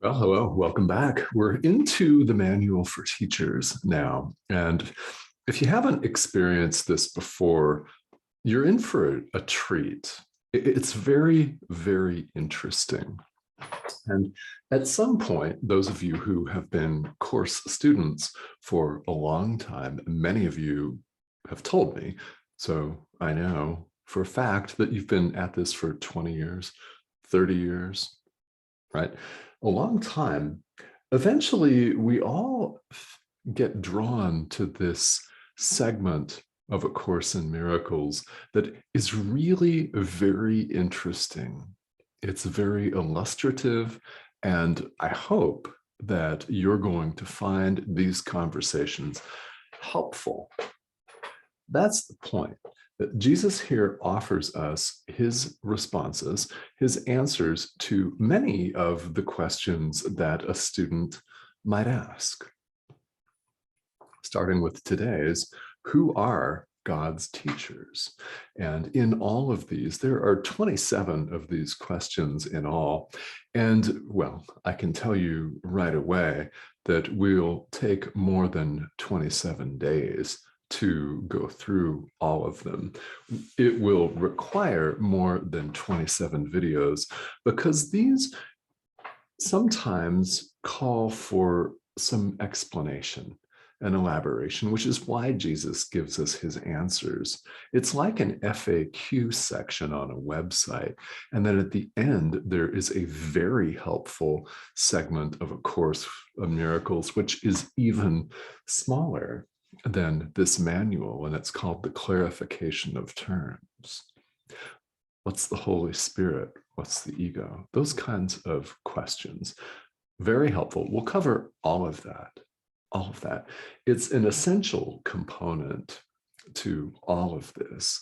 Well, hello, welcome back. We're into the manual for teachers now. And if you haven't experienced this before, you're in for a treat. It's very, very interesting. And at some point, those of you who have been course students for a long time, many of you have told me, so I know for a fact that you've been at this for 20 years, 30 years, right? A long time. Eventually, we all get drawn to this segment of A Course in Miracles that is really very interesting. It's very illustrative, and I hope that you're going to find these conversations helpful. That's the point. That Jesus here offers us his responses, his answers to many of the questions that a student might ask. Starting with today's, who are God's teachers? And in all of these, there are 27 of these questions in all. And well, I can tell you right away that we'll take more than 27 days to go through all of them. It will require more than 27 videos because these sometimes call for some explanation and elaboration, which is why Jesus gives us his answers. It's like an FAQ section on a website. And then at the end, there is a very helpful segment of A Course of Miracles, which is even smaller than this manual, and it's called the Clarification of Terms. What's the Holy Spirit? What's the ego? Those kinds of questions. Very helpful. We'll cover all of that. All of that. It's an essential component to all of this.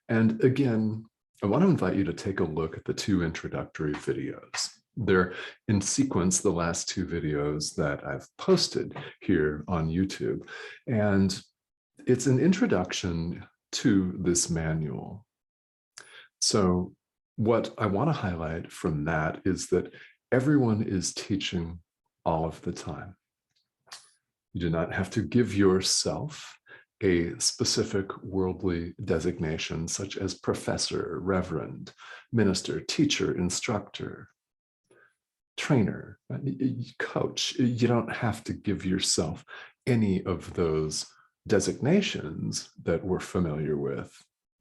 And again, I want to invite you to take a look at the two introductory videos. They're in sequence, the last two videos that I've posted here on YouTube. And it's an introduction to this manual. So what I want to highlight from that is that everyone is teaching all of the time. You do not have to give yourself a specific worldly designation, such as professor, reverend, minister, teacher, instructor, trainer, coach. You don't have to give yourself any of those designations that we're familiar with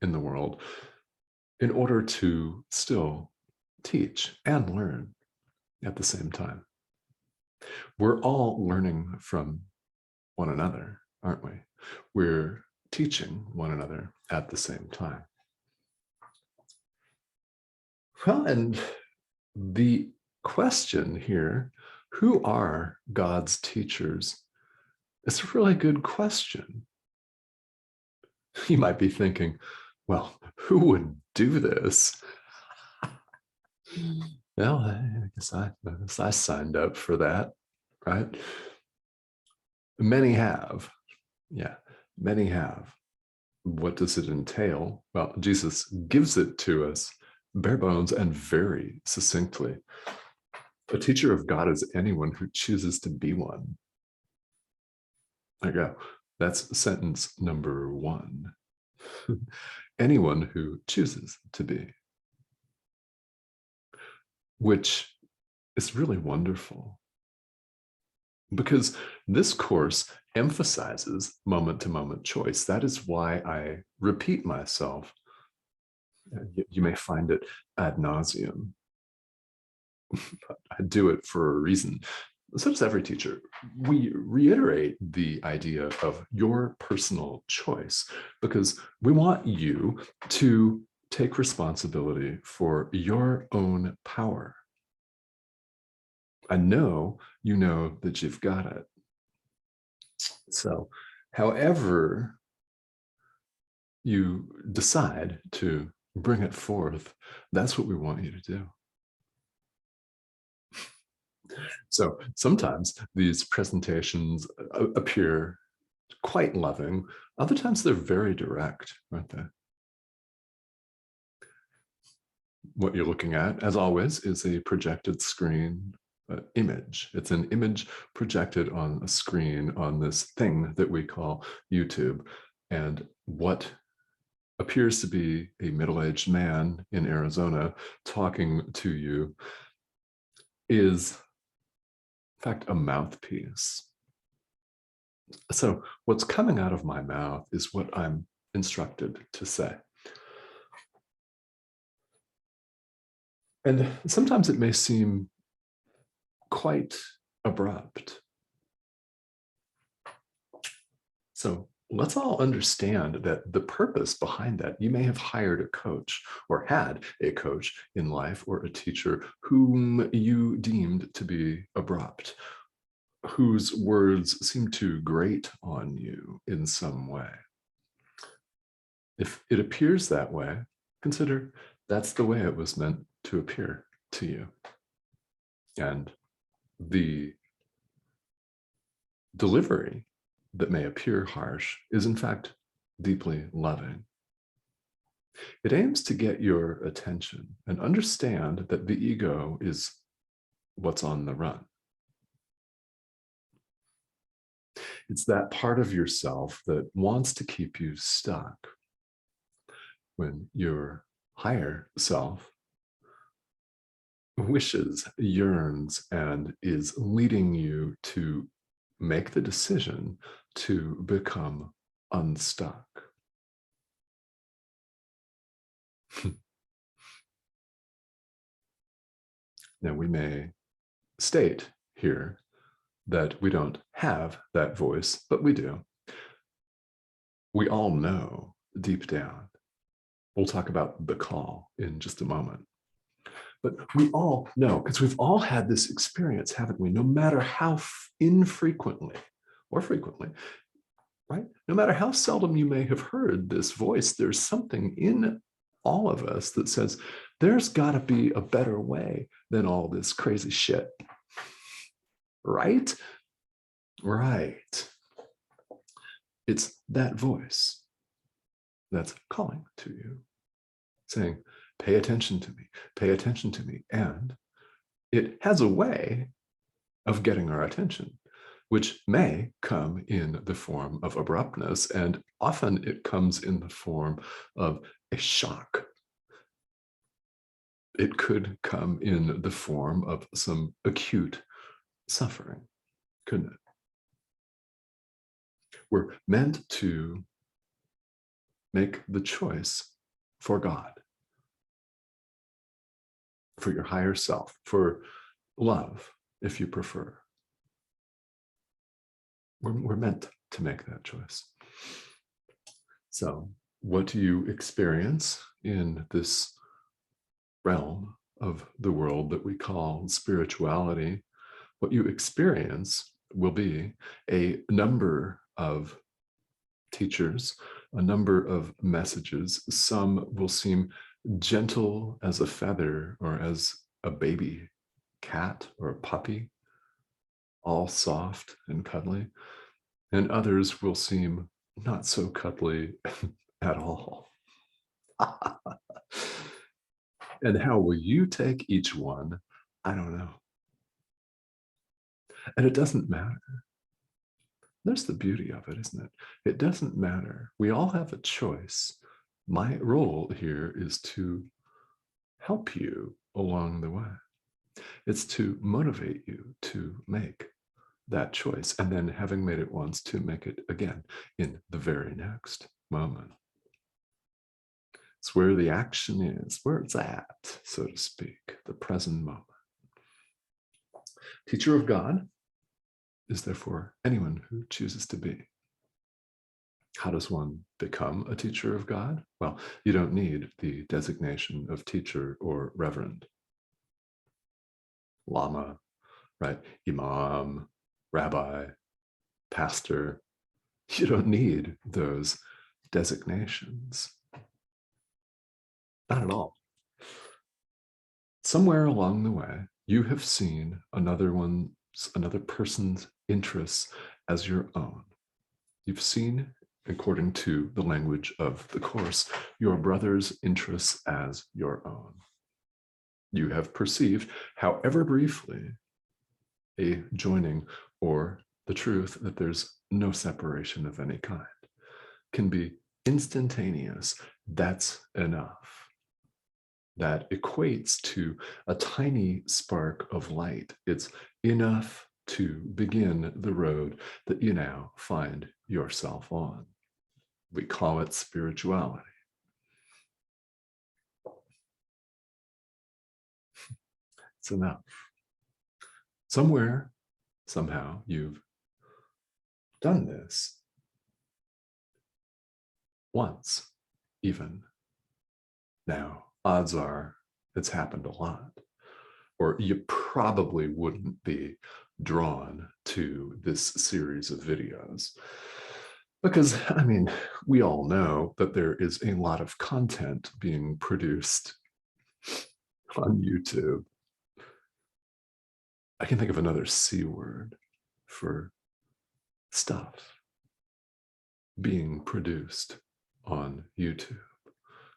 in the world in order to still teach and learn at the same time. We're all learning from one another, aren't we? We're teaching one another at the same time. Well, and the question here, who are God's teachers? It's a really good question. You might be thinking, well, who would do this? Well, I guess I signed up for that, right? Many have. Yeah, many have. What does it entail? Well, Jesus gives it to us bare bones and very succinctly. A teacher of God is anyone who chooses to be one. There you go. That's sentence number one. Anyone who chooses to be. Which is really wonderful. Because this course emphasizes moment-to-moment choice. That is why I repeat myself. You may find it ad nauseum. But I do it for a reason. So does every teacher. We reiterate the idea of your personal choice because we want you to take responsibility for your own power. I know you know that you've got it. So, however you decide to bring it forth, that's what we want you to do. So sometimes these presentations appear quite loving. Other times they're very direct, aren't they? What you're looking at, as always, is a projected screen image. It's an image projected on a screen on this thing that we call YouTube. And what appears to be a middle-aged man in Arizona talking to you is, in fact, a mouthpiece. So what's coming out of my mouth is what I'm instructed to say. And sometimes it may seem quite abrupt. So let's all understand that the purpose behind that, you may have hired a coach or had a coach in life or a teacher whom you deemed to be abrupt, whose words seem to grate on you in some way. If it appears that way, consider that's the way it was meant to appear to you. And the delivery that may appear harsh is in fact deeply loving. It aims to get your attention and understand that the ego is what's on the run. It's that part of yourself that wants to keep you stuck when your higher self wishes, yearns, and is leading you to make the decision to become unstuck. Now, we may state here that we don't have that voice, but we do. We all know deep down. We'll talk about the call in just a moment. But we all know, because we've all had this experience, haven't we? No matter how infrequently or frequently, right? No matter how seldom you may have heard this voice, there's something in all of us that says, there's got to be a better way than all this crazy shit. Right? Right. It's that voice that's calling to you, saying, pay attention to me, pay attention to me. And it has a way of getting our attention, which may come in the form of abruptness, and often it comes in the form of a shock. It could come in the form of some acute suffering, couldn't it? We're meant to make the choice for God, for your higher self, for love, if you prefer. We're meant to make that choice. So what do you experience in this realm of the world that we call spirituality? What you experience will be a number of teachers, a number of messages. Some will seem gentle as a feather or as a baby cat or a puppy, all soft and cuddly, and others will seem not so cuddly at all. And how will you take each one? I don't know. And it doesn't matter. There's the beauty of it, isn't it? It doesn't matter. We all have a choice. My role here is to help you along the way. It's to motivate you to make that choice, and then having made it once, to make it again in the very next moment. It's where the action is, where it's at, so to speak, the present moment. Teacher of God is therefore anyone who chooses to be. How does one become a teacher of God? Well, you don't need the designation of teacher or reverend. Lama, right? Imam, rabbi, pastor. You don't need those designations. Not at all. Somewhere along the way, you have seen another person's interests as your own. You've seen, according to the language of the Course, your brother's interests as your own. You have perceived, however briefly, a joining, or the truth that there's no separation of any kind, can be instantaneous. That's enough. That equates to a tiny spark of light. It's enough to begin the road that you now find yourself on. We call it spirituality. It's enough. Somewhere, somehow, you've done this once, even. Now, odds are it's happened a lot, or you probably wouldn't be drawn to this series of videos. Because, I mean, we all know that there is a lot of content being produced on YouTube. I can think of another C word for stuff being produced on YouTube.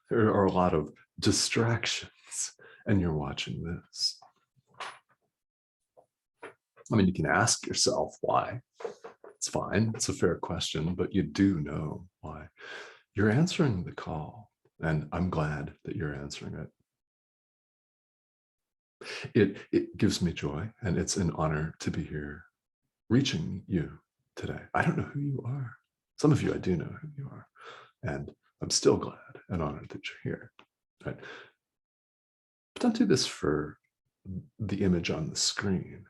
There are a lot of distractions, and you're watching this. I mean, you can ask yourself why. It's fine. It's a fair question, but you do know why. You're answering the call, and I'm glad that you're answering it. It gives me joy, and it's an honor to be here reaching you today. I don't know who you are. Some of you, I do know who you are, and I'm still glad and honored that you're here. Right? But don't do this for the image on the screen,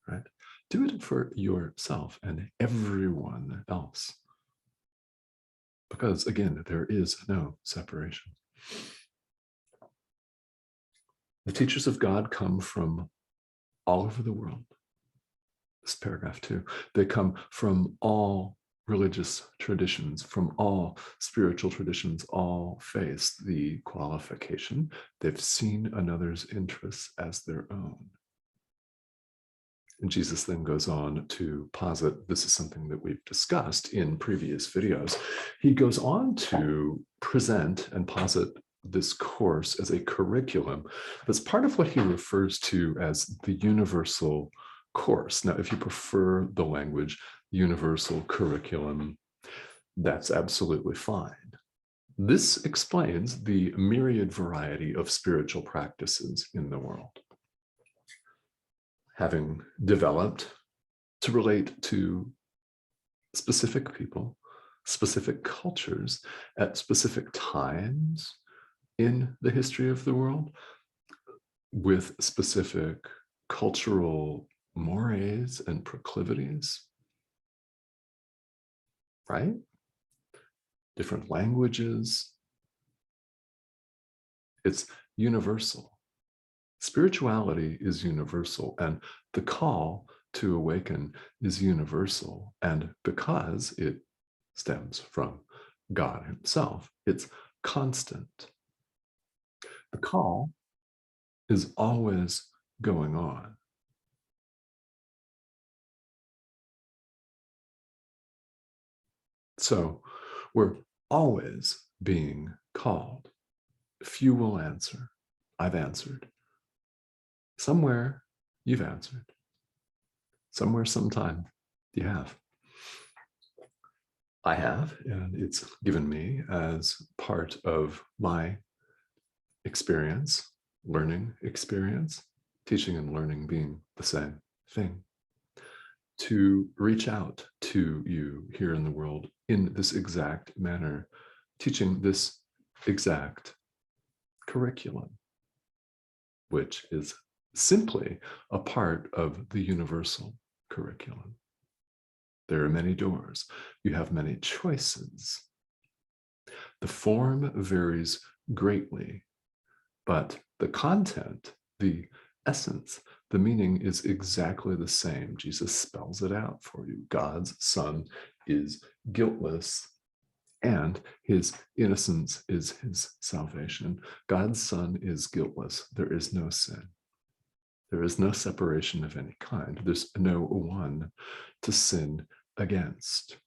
right? Do it for yourself and everyone else. Because again, there is no separation. The teachers of God come from all over the world. This paragraph too. They come from all religious traditions, from all spiritual traditions, all faiths. The qualification, they've seen another's interests as their own. And Jesus then goes on to posit, this is something that we've discussed in previous videos. He goes on to present and posit this course as a curriculum that's part of what he refers to as the universal course. Now, if you prefer the language universal curriculum, that's absolutely fine. This explains the myriad variety of spiritual practices in the world, having developed to relate to specific people, specific cultures at specific times in the history of the world, with specific cultural mores and proclivities, right? Different languages. It's universal. Spirituality is universal, and the call to awaken is universal. And because it stems from God himself, it's constant. The call is always going on. So we're always being called. Few will answer. I've answered. Somewhere you've answered. Somewhere, sometime you have. I have, and it's given me as part of my experience, learning experience, teaching and learning being the same thing, to reach out to you here in the world in this exact manner, teaching this exact curriculum, which is simply a part of the universal curriculum. There are many doors. You have many choices. The form varies greatly, but the content, the essence, the meaning is exactly the same. Jesus spells it out for you. God's Son is guiltless, and his innocence is his salvation. God's Son is guiltless. There is no sin. There is no separation of any kind. There's no one to sin against.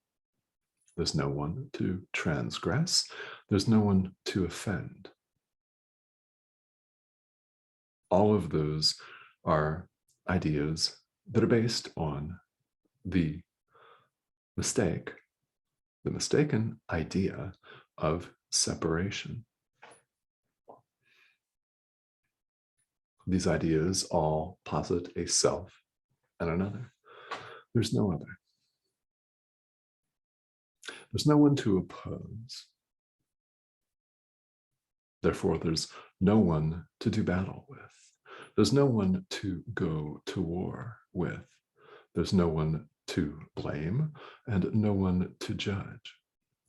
There's no one to transgress. There's no one to offend. All of those are ideas that are based on the mistaken idea of separation. These ideas all posit a self and another. There's no other. There's no one to oppose. Therefore, there's no one to do battle with. There's no one to go to war with. There's no one to blame and no one to judge.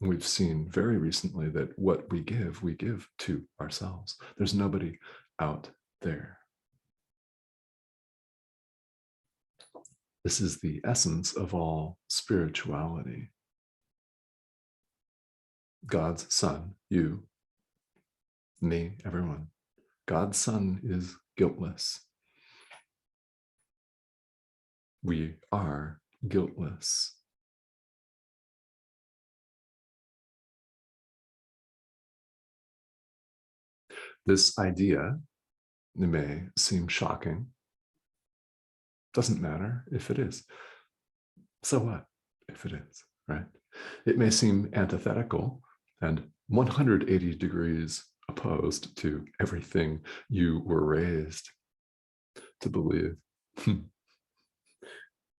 We've seen very recently that what we give to ourselves. There's nobody out there. This is the essence of all spirituality. God's Son, you, me, everyone. God's Son is guiltless. We are guiltless. This idea may seem shocking. Doesn't matter if it is. So what if it is, right? It may seem antithetical and 180 degrees opposed to everything you were raised to believe.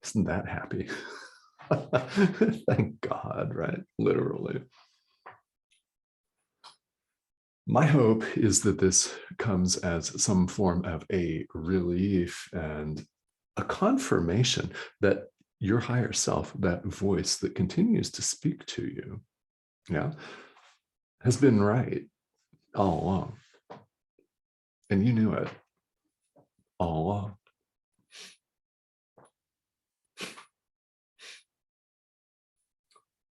Isn't that happy? Thank God, right? Literally. My hope is that this comes as some form of a relief and a confirmation that your higher self, that voice that continues to speak to you, yeah, has been right all along. And you knew it all along.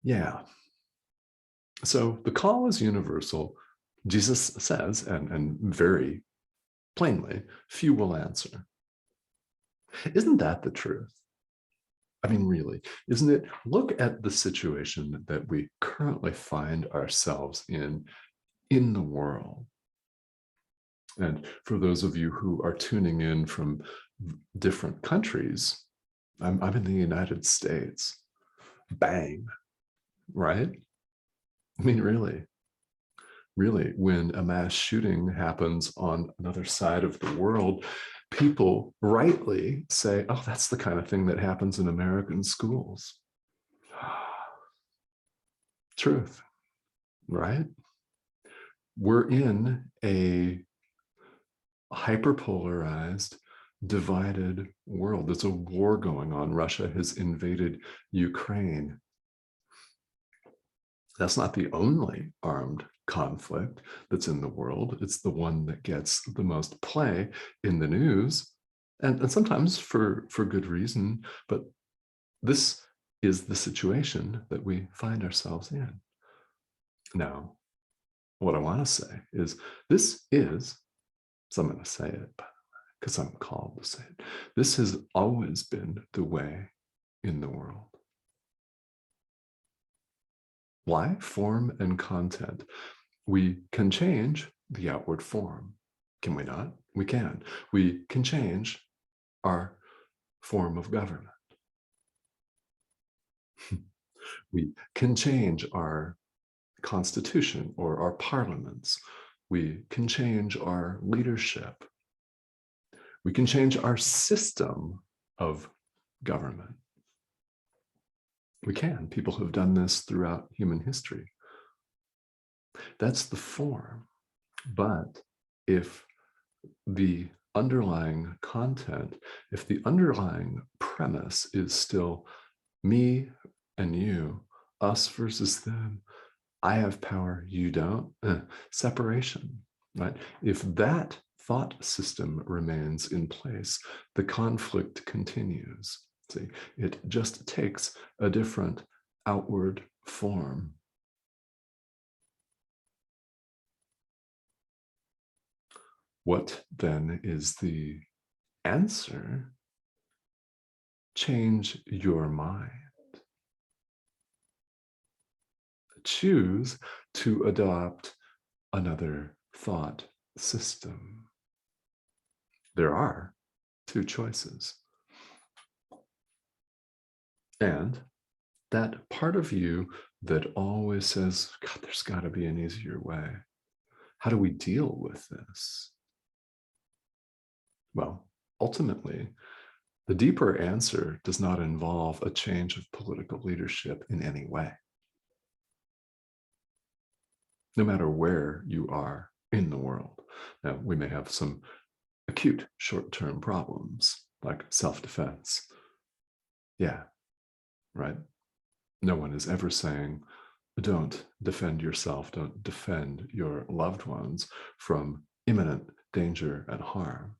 Yeah. So the call is universal. Jesus says, and very plainly, few will answer. Isn't that the truth? I mean, really, isn't it? Look at the situation that we currently find ourselves in the world. And for those of you who are tuning in from different countries, I'm in the United States. Bang, right? I mean, really, when a mass shooting happens on another side of the world, people rightly say, oh, that's the kind of thing that happens in American schools. Truth, right? We're in a hyperpolarized, divided world. There's a war going on. Russia has invaded Ukraine. That's not the only armed conflict that's in the world. It's the one that gets the most play in the news, and sometimes for good reason. But this is the situation that we find ourselves in. Now, what I want to say is this is, so I'm going to say it because I'm called to say it. This has always been the way in the world. Why? Form and content. We can change the outward form. Can we not? We can. We can change our form of government. We can change our constitution or our parliaments. We can change our leadership. We can change our system of government. We can. People have done this throughout human history. That's the form. But if the underlying content, if the underlying premise is still me and you, us versus them, I have power, you don't, separation, right? If that thought system remains in place, the conflict continues. See, it just takes a different outward form. What then is the answer? Change your mind. Choose to adopt another thought system. There are two choices. And that part of you that always says, God, there's got to be an easier way. How do we deal with this? Well, ultimately, the deeper answer does not involve a change of political leadership in any way. No matter where you are in the world. Now, we may have some acute short-term problems like self-defense. Yeah, right? No one is ever saying, don't defend yourself, don't defend your loved ones from imminent danger and harm.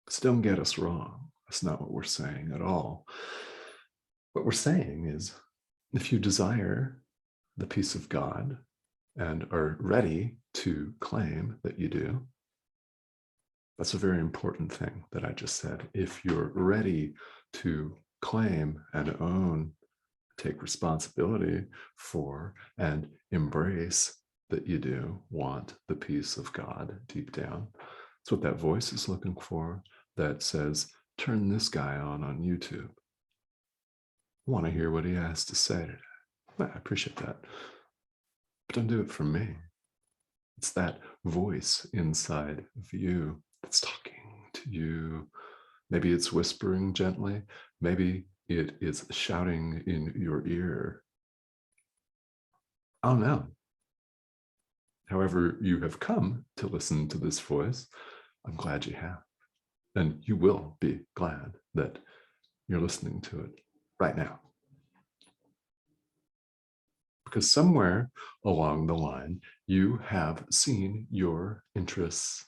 So don't get us wrong. That's not what we're saying at all. What we're saying is, if you desire the peace of God and are ready to claim that you do, that's a very important thing that I just said. If you're ready to claim and own, take responsibility for, and embrace that you do want the peace of God deep down, that's what that voice is looking for that says, turn this guy on YouTube. I want to hear what he has to say today. I appreciate that. But don't do it for me. It's that voice inside of you that's talking to you. Maybe it's whispering gently. Maybe it is shouting in your ear. Oh no. However you have come to listen to this voice, I'm glad you have. And you will be glad that you're listening to it right now. Because somewhere along the line, you have seen your interests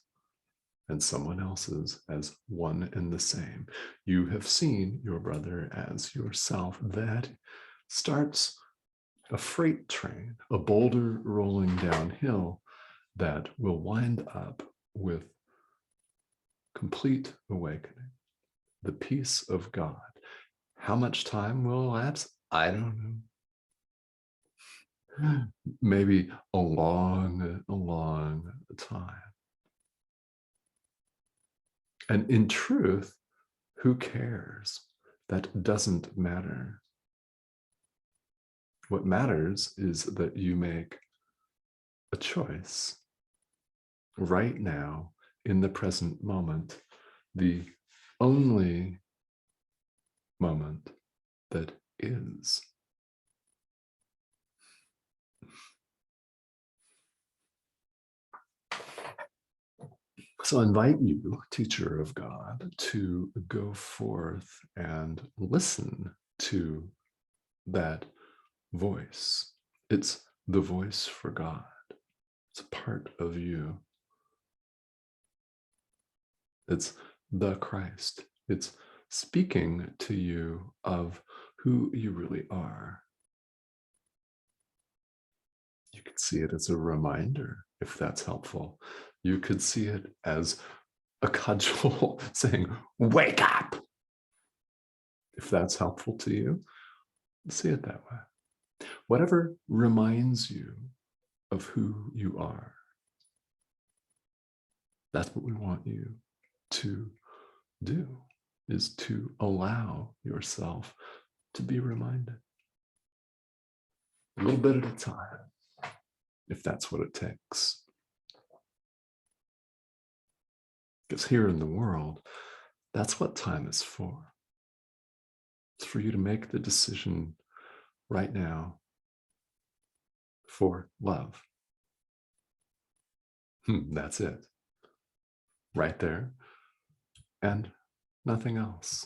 and someone else's as one and the same. You have seen your brother as yourself. That starts a freight train, a boulder rolling downhill that will wind up with complete awakening, the peace of God. How much time will elapse? I don't know. Maybe a long time. And in truth, who cares? That doesn't matter. What matters is that you make a choice right now in the present moment, the only moment that is. So I invite you, teacher of God, to go forth and listen to that voice. It's the voice for God. It's a part of you. It's the Christ. It's speaking to you of who you really are. You could see it as a reminder, if that's helpful. You could see it as a cudgel saying, wake up. If that's helpful to you, see it that way. Whatever reminds you of who you are, that's what we want you to do, is to allow yourself to be reminded. A little bit at a time, if that's what it takes. Because here in the world, that's what time is for. It's for you to make the decision right now for love. That's it. Right there. And nothing else.